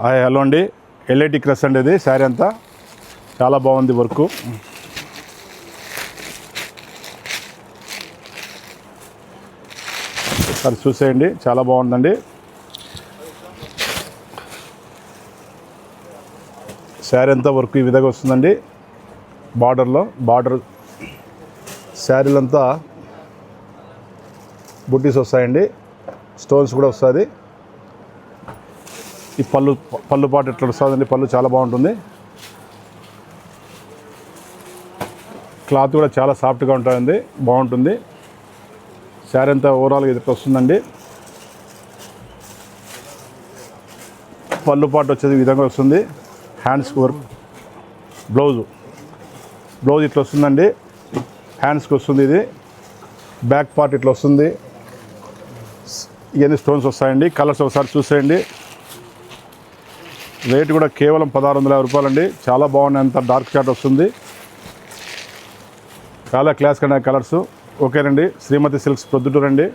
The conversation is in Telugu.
హలో అండి, ఎల్ఐటి క్రష్ అండి. ఇది శారీ అంతా చాలా బాగుంది వర్క్. ఒకసారి చూసేయండి, చాలా బాగుందండి. శారీ అంతా వర్క్ ఈ విధంగా వస్తుందండి. బార్డర్ శారీలంతా బుట్టీస్ వస్తాయండి, స్టోన్స్ కూడా వస్తుంది. ఈ పళ్ళు పాటు ఎట్లా వస్తుందండి, పళ్ళు చాలా బాగుంటుంది. క్లాత్ కూడా చాలా సాఫ్ట్గా ఉంటుంది, బాగుంటుంది. శారీ అంతా ఓవరాల్గా ఇది వస్తుందండి. పళ్ళు పాటు వచ్చేది ఈ విధంగా వస్తుంది. హ్యాండ్స్కి వర్క్, బ్లౌజ్ ఇట్లా వస్తుందండి. హ్యాండ్స్కి వస్తుంది. ఇది బ్యాక్ పార్ట్ ఇట్లా వస్తుంది. ఇవన్నీ స్టోన్స్ వస్తాయండి. కలర్స్ ఒకసారి చూసేయండి. రేట్ కూడా కేవలం 1650 రూపాయలండి. చాలా బాగున్నాయి, అంత డార్క్ షాట్ వస్తుంది. చాలా క్లాస్ కన్నా కలర్స్. ఓకేనండి. శ్రీమతి సిల్క్స్ ప్రొద్దుటూరు అండి.